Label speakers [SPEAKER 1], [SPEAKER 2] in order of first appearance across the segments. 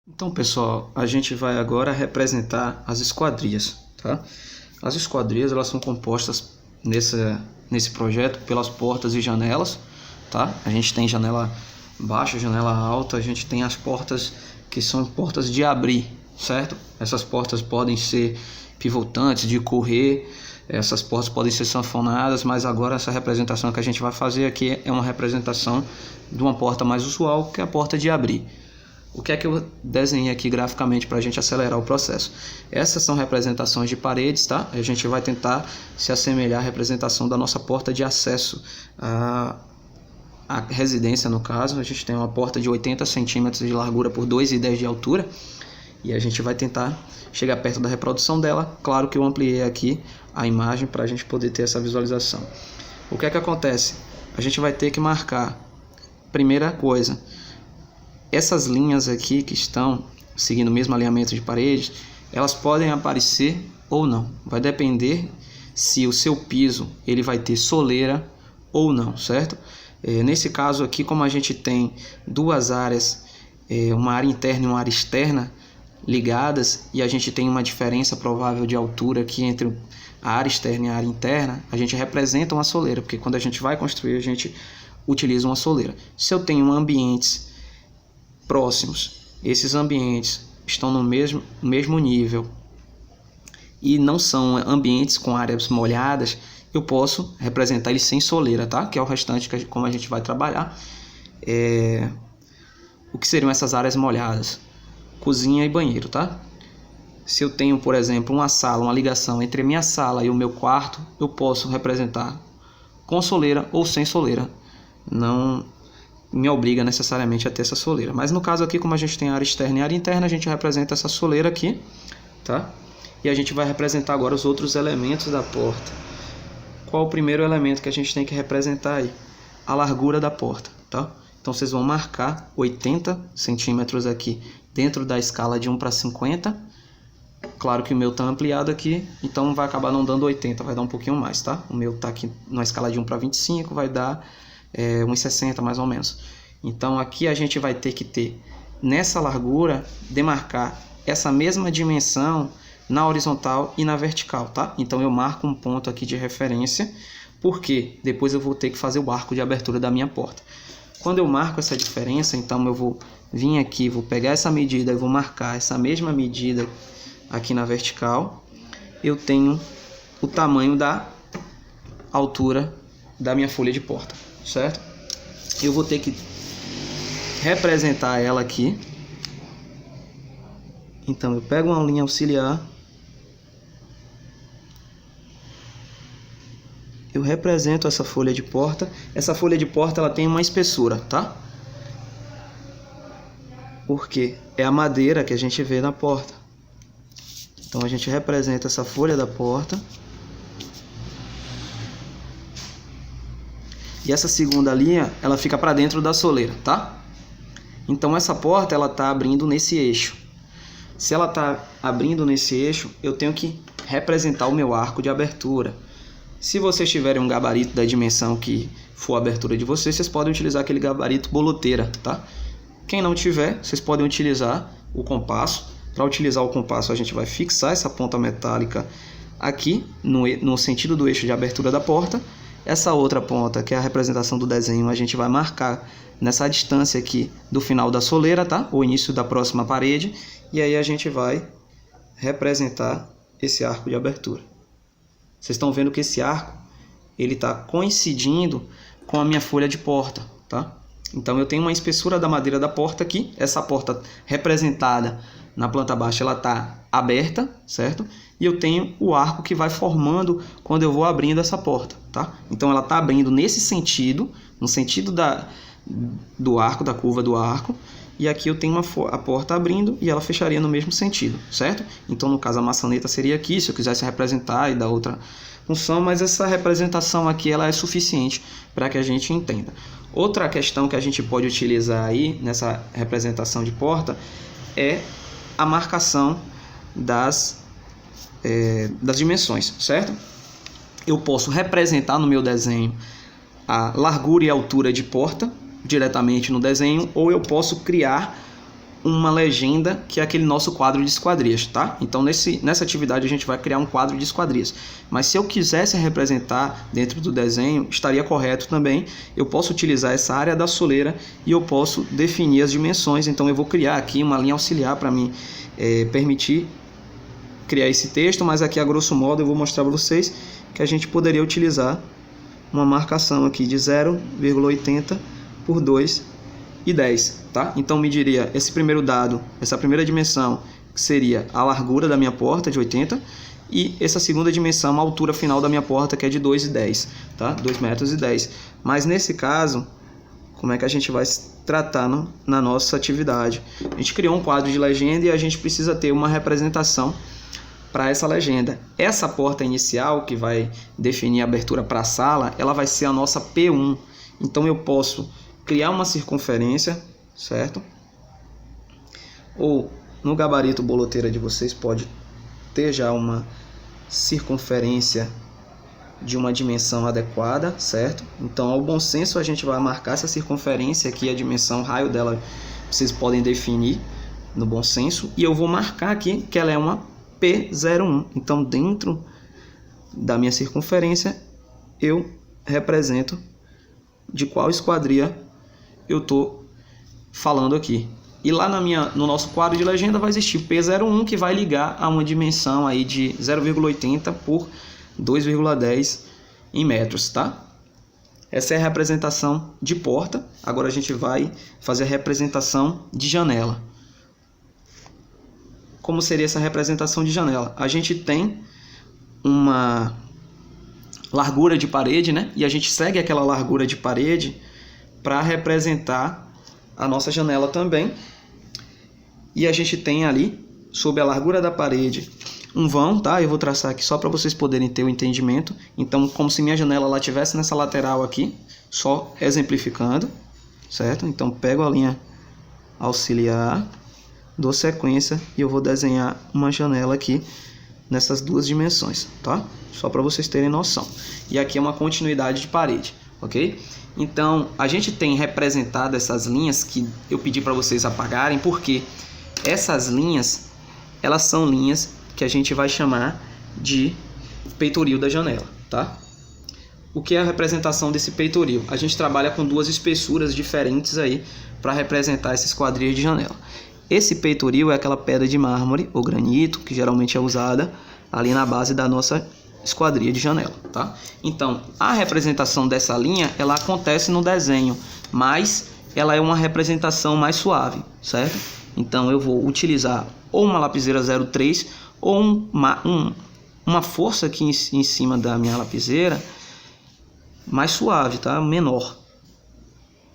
[SPEAKER 1] Então, pessoal, a gente vai agora representar as esquadrias, tá? As esquadrias, elas são compostas nesse projeto pelas portas e janelas, tá? A gente tem janela baixa, janela alta, a gente tem as portas que são portas de abrir, certo? Essas portas podem ser pivotantes, de correr, essas portas podem ser sanfonadas, mas agora essa representação que a gente vai fazer aqui é uma representação de uma porta mais usual, que é a porta de abrir. O que é que eu desenhei aqui graficamente para a gente acelerar o processo? Essas são representações de paredes, tá? A gente vai tentar se assemelhar à representação da nossa porta de acesso à residência, no caso. A gente tem uma porta de 80 centímetros de largura por 2,10 de altura. E a gente vai tentar chegar perto da reprodução dela. Claro que eu ampliei aqui a imagem para a gente poder ter essa visualização. O que é que acontece? A gente vai ter que marcar, primeira coisa, essas linhas aqui que estão seguindo o mesmo alinhamento de paredes, elas podem aparecer ou não. Vai depender se o seu piso ele vai ter soleira ou não, certo? Nesse caso aqui, como a gente tem duas áreas, uma área interna e uma área externa ligadas, e a gente tem uma diferença provável de altura aqui entre a área externa e a área interna, a gente representa uma soleira, porque quando a gente vai construir, a gente utiliza uma soleira. Se eu tenho ambientes próximos, esses ambientes estão no mesmo nível e não são ambientes com áreas molhadas, eu posso representar eles sem soleira, tá? Que é o restante, como a gente vai trabalhar. O que seriam essas áreas molhadas? Cozinha e banheiro, tá? Se eu tenho, por exemplo, uma sala, uma ligação entre a minha sala e o meu quarto, eu posso representar com soleira ou sem soleira. Não me obriga necessariamente a ter essa soleira. Mas no caso aqui, como a gente tem área externa e área interna, a gente representa essa soleira aqui, tá? E a gente vai representar agora os outros elementos da porta. Qual o primeiro elemento que a gente tem que representar aí? A largura da porta, tá? Então vocês vão marcar 80 centímetros aqui dentro da escala de 1 para 50. Claro que o meu está ampliado aqui, então vai acabar não dando 80, vai dar um pouquinho mais, tá? O meu está aqui na escala de 1 para 25, vai dar 1,60 mais ou menos. Então aqui a gente vai ter que ter, nessa largura, demarcar essa mesma dimensão na horizontal e na vertical, tá? Então eu marco um ponto aqui de referência, porque depois eu vou ter que fazer o arco de abertura da minha porta. Quando eu marco essa diferença, então eu vou vir aqui, vou pegar essa medida e vou marcar essa mesma medida aqui na vertical. Eu tenho o tamanho da altura da minha folha de porta, certo? Eu vou ter que representar ela aqui. Então eu pego uma linha auxiliar, eu represento essa folha de porta. Essa folha de porta ela tem uma espessura, tá? Porque é a madeira que a gente vê na porta. Então a gente representa essa folha da porta. E essa segunda linha, ela fica para dentro da soleira, tá? Então essa porta, ela tá abrindo nesse eixo. Se ela tá abrindo nesse eixo, eu tenho que representar o meu arco de abertura. Se vocês tiverem um gabarito da dimensão que for a abertura de vocês, vocês podem utilizar aquele gabarito boloteira, tá? Quem não tiver, vocês podem utilizar o compasso. Para utilizar o compasso, a gente vai fixar essa ponta metálica aqui, no sentido do eixo de abertura da porta. Essa outra ponta, que é a representação do desenho, a gente vai marcar nessa distância aqui do final da soleira, tá? O início da próxima parede. E aí a gente vai representar esse arco de abertura. Vocês estão vendo que esse arco, ele está coincidindo com a minha folha de porta, tá? Então eu tenho uma espessura da madeira da porta aqui. Essa porta representada na planta baixa, ela está aberta, certo? E eu tenho o arco que vai formando quando eu vou abrindo essa porta, tá? Então ela está abrindo nesse sentido, no sentido do arco, da curva do arco. E aqui eu tenho a porta abrindo e ela fecharia no mesmo sentido, certo? Então no caso a maçaneta seria aqui, se eu quisesse representar e dar outra função, mas essa representação aqui ela é suficiente para que a gente entenda. Outra questão que a gente pode utilizar aí nessa representação de porta é a marcação das dimensões, certo? Eu posso representar no meu desenho a largura e altura de porta diretamente no desenho, ou eu posso criar uma legenda, que é aquele nosso quadro de esquadrias, tá? Então nessa atividade a gente vai criar um quadro de esquadrias. Mas se eu quisesse representar dentro do desenho, estaria correto também. Eu posso utilizar essa área da soleira e eu posso definir as dimensões. Então eu vou criar aqui uma linha auxiliar para me permitir criar esse texto, mas aqui a grosso modo eu vou mostrar para vocês que a gente poderia utilizar uma marcação aqui de 0,80 por 2,10, tá? Então mediria esse primeiro dado, essa primeira dimensão, que seria a largura da minha porta de 80, e essa segunda dimensão, a altura final da minha porta, que é de 2,10, tá? 2,10 metros. Mas nesse caso, como é que a gente vai tratar na nossa atividade? A gente criou um quadro de legenda e a gente precisa ter uma representação para essa legenda. Essa porta inicial, que vai definir a abertura para a sala, ela vai ser a nossa P1. Então eu posso criar uma circunferência, certo? Ou no gabarito boloteira de vocês pode ter já uma circunferência de uma dimensão adequada, certo? Então, ao bom senso, a gente vai marcar essa circunferência aqui, a dimensão, o raio dela, vocês podem definir no bom senso. E eu vou marcar aqui que ela é uma P01. Então, dentro da minha circunferência, eu represento de qual esquadria eu estou falando aqui. E lá no nosso quadro de legenda vai existir P01, que vai ligar a uma dimensão aí de 0,80 por 2,10 em metros, tá? Essa é a representação de porta. Agora a gente vai fazer a representação de janela. Como seria essa representação de janela? A gente tem uma largura de parede, né? E a gente segue aquela largura de parede para representar a nossa janela também. E a gente tem ali, sob a largura da parede, um vão, tá? Eu vou traçar aqui só para vocês poderem ter o entendimento. Então, como se minha janela lá tivesse nessa lateral aqui, só exemplificando, certo? Então, pego a linha auxiliar, dou sequência e eu vou desenhar uma janela aqui nessas duas dimensões, tá? Só para vocês terem noção. E aqui é uma continuidade de parede, ok? Então, a gente tem representado essas linhas que eu pedi para vocês apagarem, porque essas linhas, elas são linhas que a gente vai chamar de peitoril da janela, tá? O que é a representação desse peitoril? A gente trabalha com duas espessuras diferentes aí para representar essa esquadria de janela. Esse peitoril é aquela pedra de mármore ou granito que geralmente é usada ali na base da nossa esquadria de janela, tá? Então, a representação dessa linha, ela acontece no desenho, mas ela é uma representação mais suave, certo? Então, eu vou utilizar ou uma lapiseira 03 ou uma força aqui em cima da minha lapiseira mais suave, tá? Menor.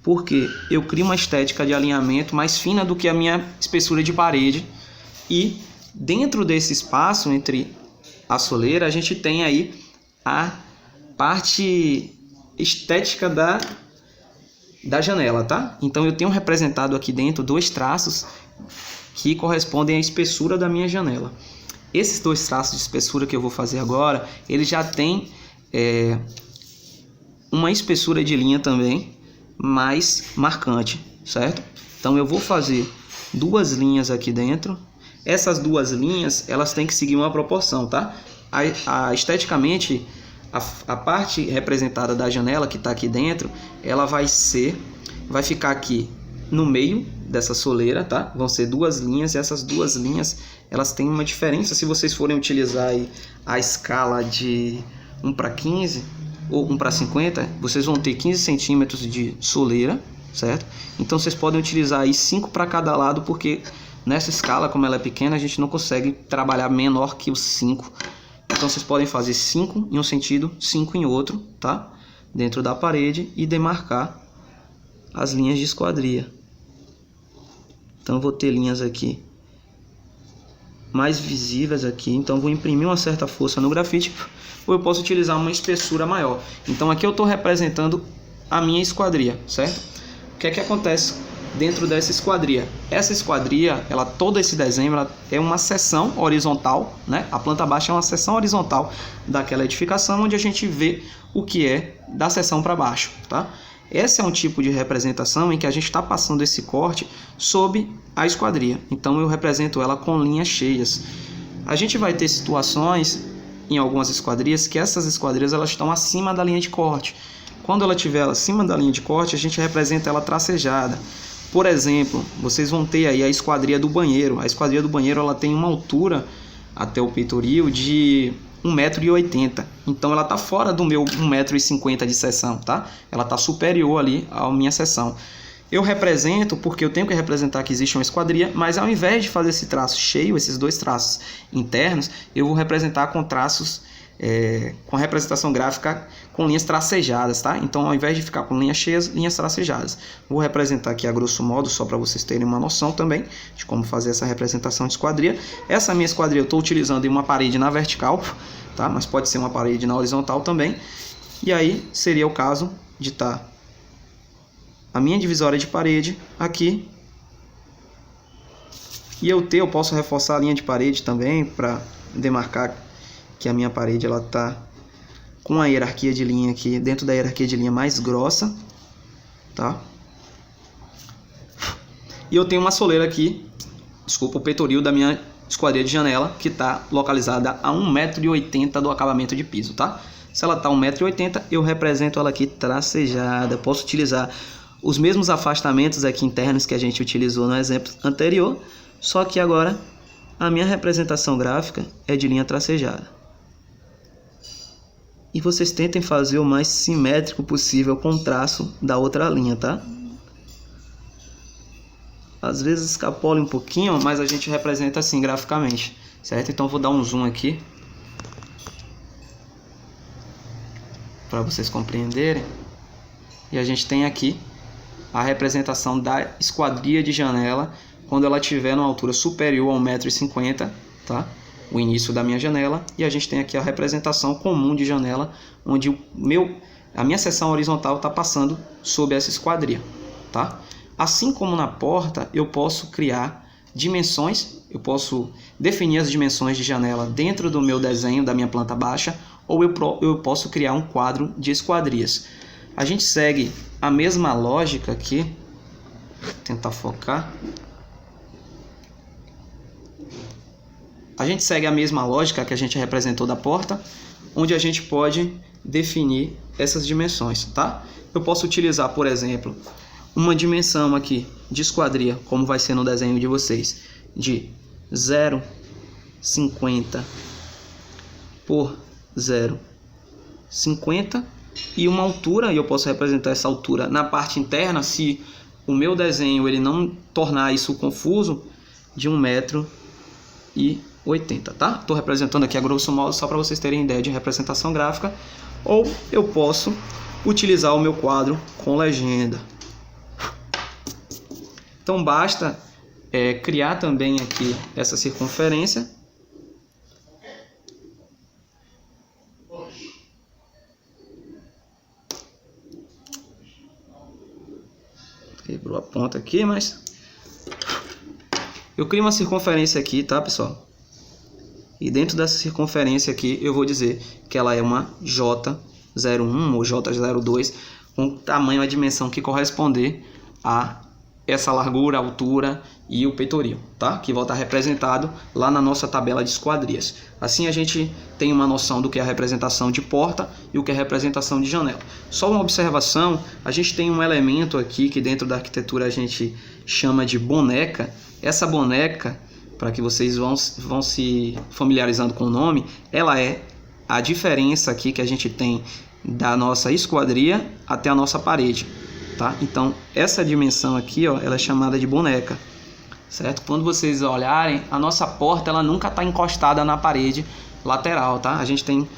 [SPEAKER 1] Porque eu crio uma estética de alinhamento mais fina do que a minha espessura de parede. E dentro desse espaço entre a soleira, a gente tem aí a parte estética da janela, tá? Então eu tenho representado aqui dentro dois traços que correspondem à espessura da minha janela. Esses dois traços de espessura que eu vou fazer agora, eles já têm uma espessura de linha também mais marcante, certo? Então eu vou fazer duas linhas aqui dentro. Essas duas linhas, elas têm que seguir uma proporção, tá? Esteticamente, a parte representada da janela que está aqui dentro, ela vai ficar aqui no meio dessa soleira, tá? Vão ser duas linhas, e essas duas linhas, elas têm uma diferença. Se vocês forem utilizar aí a escala de 1:15 ou 1:50, vocês vão ter 15 centímetros de soleira, certo? Então vocês podem utilizar aí 5 para cada lado, porque nessa escala, como ela é pequena, a gente não consegue trabalhar menor que os 5. Então vocês podem fazer 5 em um sentido, 5 em outro, tá? Dentro da parede, e demarcar as linhas de esquadria. Então eu vou ter linhas aqui mais visíveis aqui, então vou imprimir uma certa força no grafite, ou eu posso utilizar uma espessura maior. Então aqui eu estou representando a minha esquadria, certo? O que é que acontece dentro dessa esquadria? Essa esquadria, todo esse desenho, ela é uma seção horizontal, né? A planta baixa é uma seção horizontal daquela edificação, onde a gente vê o que é da seção para baixo, tá? Esse é um tipo de representação em que a gente está passando esse corte sob a esquadria. Então eu represento ela com linhas cheias. A gente vai ter situações em algumas esquadrias que essas esquadrias elas estão acima da linha de corte. Quando ela estiver acima da linha de corte, a gente representa ela tracejada. Por exemplo, vocês vão ter aí a esquadria do banheiro. A esquadria do banheiro ela tem uma altura até o peitoril de 1,80 m. Então ela está fora do meu 1,50 m de seção, tá? Ela está superior ali à minha seção. Eu represento porque eu tenho que representar que existe uma esquadria, mas ao invés de fazer esse traço cheio, esses dois traços internos, eu vou representar com traços, com representação gráfica com linhas tracejadas, tá? Então ao invés de ficar com linhas cheias, linhas tracejadas. Vou representar aqui a grosso modo, só para vocês terem uma noção também de como fazer essa representação de esquadria. Essa minha esquadria eu estou utilizando em uma parede na vertical, tá? Mas pode ser uma parede na horizontal também. E aí seria o caso de estar a minha divisória de parede aqui, e eu posso reforçar a linha de parede também para demarcar que a minha parede ela tá com a hierarquia de linha aqui dentro da hierarquia de linha mais grossa, tá? E eu tenho uma soleira aqui, desculpa, o peitoril da minha esquadria de janela, que está localizada a 1,80 m do acabamento de piso, tá? Se ela tá 1,80 m, eu represento ela aqui tracejada. Posso utilizar os mesmos afastamentos aqui internos que a gente utilizou no exemplo anterior, só que agora a minha representação gráfica é de linha tracejada. E vocês tentem fazer o mais simétrico possível com o traço da outra linha, tá? Às vezes escapola um pouquinho, mas a gente representa assim graficamente, certo? Então vou dar um zoom aqui para vocês compreenderem. E a gente tem aqui a representação da esquadria de janela quando ela estiver numa altura superior a 1,50 m, tá? O início da minha janela. E a gente tem aqui a representação comum de janela, onde a minha seção horizontal está passando sob essa esquadria, tá? Assim como na porta, eu posso criar dimensões, eu posso definir as dimensões de janela dentro do meu desenho da minha planta baixa, ou eu posso criar um quadro de esquadrias. A gente segue a mesma lógica aqui, vou tentar focar. A gente segue a mesma lógica que a gente representou da porta, onde a gente pode definir essas dimensões, tá? Eu posso utilizar, por exemplo, uma dimensão aqui de esquadria, como vai ser no desenho de vocês, de 0,50 por 0,50 e uma altura, e eu posso representar essa altura na parte interna, se o meu desenho ele não tornar isso confuso, de 1,80 m, tá? Estou representando aqui a grosso modo só para vocês terem ideia de representação gráfica. Ou eu posso utilizar o meu quadro com legenda. Então basta criar também aqui essa circunferência. Quebrou a ponta aqui, mas eu crio uma circunferência aqui, tá, pessoal? E dentro dessa circunferência aqui eu vou dizer que ela é uma J01 ou J02, com tamanho, a dimensão que corresponder a essa largura, altura e o peitoril, tá? Que vai estar representado lá na nossa tabela de esquadrias. Assim a gente tem uma noção do que é a representação de porta e o que é a representação de janela. Só uma observação, a gente tem um elemento aqui que dentro da arquitetura a gente chama de boneca. Essa boneca, para que vocês vão se familiarizando com o nome, ela é a diferença aqui que a gente tem da nossa esquadria até a nossa parede. Tá? Então essa dimensão aqui, ó, ela é chamada de boneca, certo? Quando vocês olharem, a nossa porta ela nunca está encostada na parede lateral, tá? A gente tem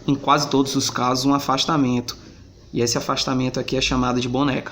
[SPEAKER 1] em quase todos os casos um afastamento, e esse afastamento aqui é chamado de boneca.